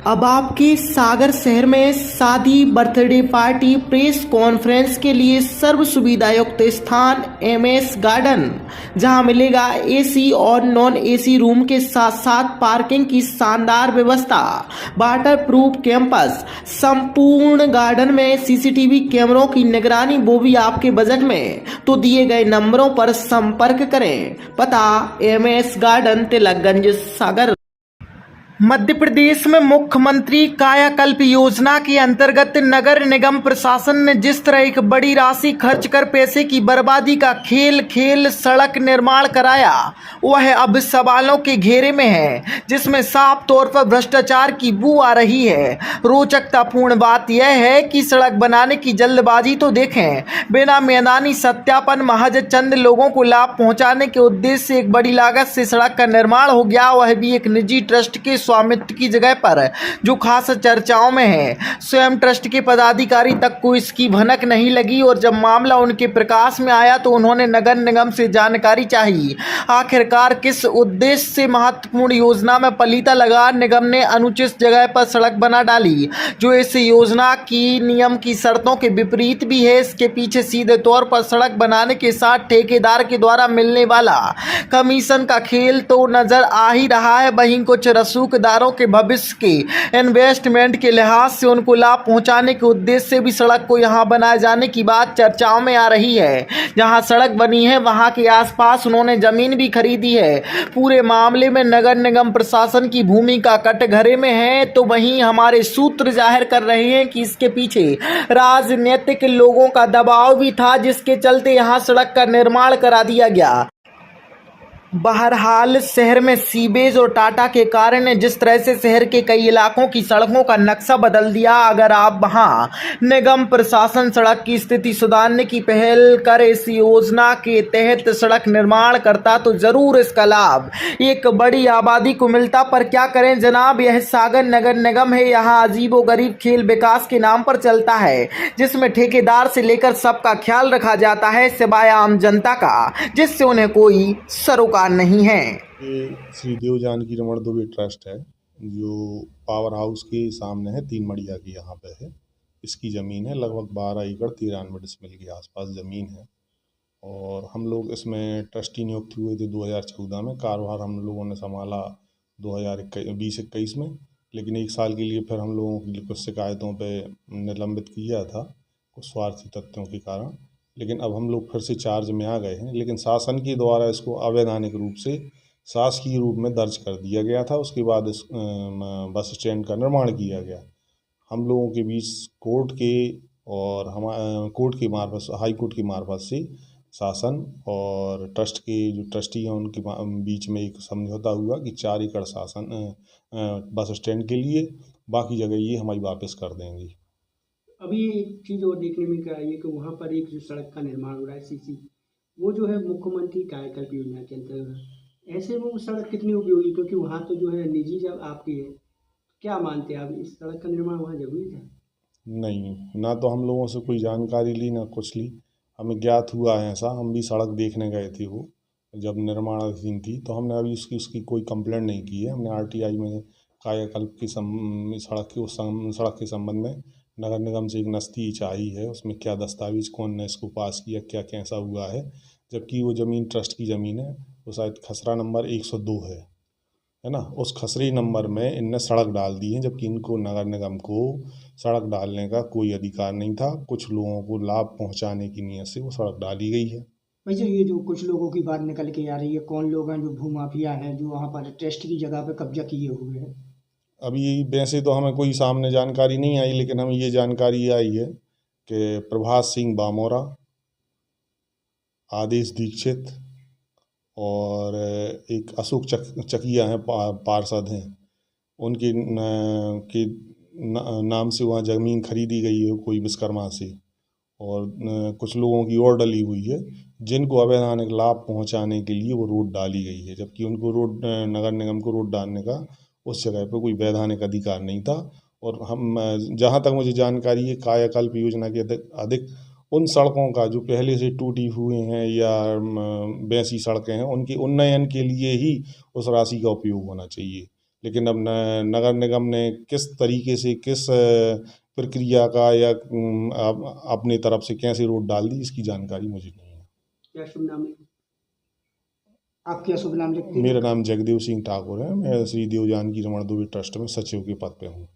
अब आपके सागर शहर में शादी, बर्थडे पार्टी, प्रेस कॉन्फ्रेंस के लिए सर्व सुविधा युक्त स्थान एमएस गार्डन, जहां मिलेगा एसी और नॉन एसी रूम के साथ साथ पार्किंग की शानदार व्यवस्था, वाटर प्रूफ कैंपस, संपूर्ण गार्डन में सीसीटीवी कैमरों की निगरानी, वो भी आपके बजट में। तो दिए गए नंबरों पर संपर्क करें। पता एमएस गार्डन, तिलकगंज, सागर। मध्य प्रदेश में मुख्यमंत्री कायाकल्प योजना के अंतर्गत नगर निगम प्रशासन ने जिस तरह एक बड़ी राशि खर्च कर पैसे की बर्बादी का खेल सड़क निर्माण कराया, वह अब सवालों के घेरे में है, जिसमें साफ तौर पर भ्रष्टाचार की बू आ रही है। रोचकतापूर्ण बात यह है कि सड़क बनाने की जल्दबाजी तो देखें, बिना मैदानी सत्यापन महज चंद लोगों को लाभ पहुंचाने के उद्देश्य से एक बड़ी लागत से सड़क का निर्माण हो गया, वह भी एक निजी ट्रस्ट के स्वामित्व की जगह पर, जो खास चर्चाओं में है। स्वयं ट्रस्ट के पदाधिकारी तक को इसकी भनक नहीं लगी और जब मामला उनके प्रकाश में आया तो उन्होंने नगर निगम से जानकारी चाही। आखिरकार किस उद्देश्य से महत्वपूर्ण योजना में पलीता लगा निगम ने अनुचित जगह पर सड़क बना डाली, जो इस योजना की नियम की शर्तों के विपरीत भी है। इसके पीछे सीधे तौर पर सड़क बनाने के साथ ठेकेदार के द्वारा मिलने वाला कमीशन का खेल तो नजर आ ही रहा है। वहीं कुछ रसूखदारों के भविष्य के इन्वेस्टमेंट के लिहाज से उनको लाभ पहुंचाने के उद्देश्य से भी सड़क को यहां बनाए जाने की बात चर्चाओं में आ रही है। जहां सड़क बनी है वहां के आसपास उन्होंने जमीन भी खरीदी है। पूरे मामले में नगर निगम प्रशासन की भूमिका कटघरे में है, तो वहीं हमारे सूत्र जाहिर कर रहे हैं कि इसके पीछे राजनीतिक लोगों का दबाव भी था, जिसके चलते यहां सड़क का निर्माण करा दिया गया। बहरहाल शहर में सीवेज और टाटा के कार्य ने जिस तरह से शहर के कई इलाकों की सड़कों का नक्शा बदल दिया, अगर आप वहां निगम प्रशासन सड़क की स्थिति सुधारने की पहल कर इस योजना के तहत सड़क निर्माण करता तो जरूर इसका लाभ एक बड़ी आबादी को मिलता। पर क्या करें जनाब, यह सागर नगर निगम है, यहाँ अजीबोगरीब खेल विकास के नाम पर चलता है, जिसमें ठेकेदार से लेकर सबका ख्याल रखा जाता है, सिवाय आम जनता का, जिससे उन्हें कोई सरोकार नहीं है। ये श्री देव जानकी रमण दुबे ट्रस्ट है, जो पावर हाउस के सामने है, 3 मड़िया की यहाँ पे है। इसकी ज़मीन है लगभग 12 एकड़ 93 डिसमिल के आसपास ज़मीन है। और हम लोग इसमें ट्रस्टी नियुक्त हुए थे 2014 में। कारोबार हम लोगों ने संभाला 2020-21 में, लेकिन 1 साल के लिए फिर हम लोगों की कुछ शिकायतों पे निलंबित किया था, कुछ स्वार्थी तथ्यों के कारण। लेकिन अब हम लोग फिर से चार्ज में आ गए हैं, लेकिन शासन के द्वारा इसको अवैधानिक रूप से शासकीय रूप में दर्ज कर दिया गया था। उसके बाद इस बस स्टैंड का निर्माण किया गया। हम लोगों के बीच कोर्ट के और कोर्ट के मार्फत, हाई कोर्ट की मार्फत से शासन और ट्रस्ट के जो ट्रस्टी हैं उनके बीच में एक समझौता हुआ कि 4 एकड़ शासन बस स्टैंड के लिए, बाकी जगह ये हमारी वापस कर देंगे। अभी एक चीज़ और देखने में क्या आई है कि वहाँ पर एक जो सड़क का निर्माण हो रहा है सीसी, वो जो है मुख्यमंत्री कायाकल्प योजना के अंतर्गत, ऐसे में वो सड़क कितनी उपयोगी, क्योंकि वहाँ तो जो है निजी जब आपकी है, क्या मानते हैं आप, इस सड़क का निर्माण वहाँ जरूरी था? नहीं, ना तो हम लोगों से कोई जानकारी ली ना कुछ ली। हमें ज्ञात हुआ है ऐसा, हम भी सड़क देखने गए थे वो जब निर्माणाधीन थी, तो हमने अभी उसकी कोई कंप्लेंट नहीं की है। हमने आरटीआई में कायाकल्प की सड़क के संबंध में नगर निगम से एक नस्ती चाहिए है, उसमें क्या दस्तावेज, कौन ने इसको पास किया, क्या कैसा हुआ है। जबकि वो ज़मीन ट्रस्ट की ज़मीन है, वो शायद खसरा नंबर 102 है ना। उस खसरे नंबर में इनने सड़क डाल दी है, जबकि इनको नगर निगम को सड़क डालने का कोई अधिकार नहीं था। कुछ लोगों को लाभ पहुंचाने की नीयत से वो सड़क डाली गई है। वैसे ये जो कुछ लोगों की बात निकल के आ रही है, कौन लोग हैं जो भूमाफिया हैं जो वहाँ पर ट्रस्ट की जगह पर कब्जा किए हुए हैं? अभी वैसे तो हमें कोई सामने जानकारी नहीं आई, लेकिन हमें ये जानकारी आई है कि प्रभास सिंह बामोरा, आदेश दीक्षित और एक अशोक चकिया हैं, पार्षद हैं, उनके नाम से वहाँ ज़मीन खरीदी गई है कोई विश्वकर्मा से, और कुछ लोगों की और डली हुई है, जिनको अवैधानिक लाभ पहुंचाने के लिए वो रोड डाली गई है। जबकि उनको रोड, नगर निगम को रोड डालने का उस जगह पर कोई वैधानिक अधिकार नहीं था। और हम, जहाँ तक मुझे जानकारी है, कायाकल्प योजना के अधिक उन सड़कों का जो पहले से टूटी हुई हैं या वैसी सड़कें हैं, उनके उन्नयन के लिए ही उस राशि का उपयोग होना चाहिए। लेकिन अब नगर निगम ने किस तरीके से किस प्रक्रिया का या अपनी तरफ से कैसे रोड डाल दी, इसकी जानकारी मुझे नहीं है। क्या शुभ नाम है? आप क्या शुभ नाम लिखते हैं? मेरा नाम जगदेव सिंह ठाकुर है। मैं श्री देव जानकी रमण दुबे ट्रस्ट में सचिव के पद पे हूँ।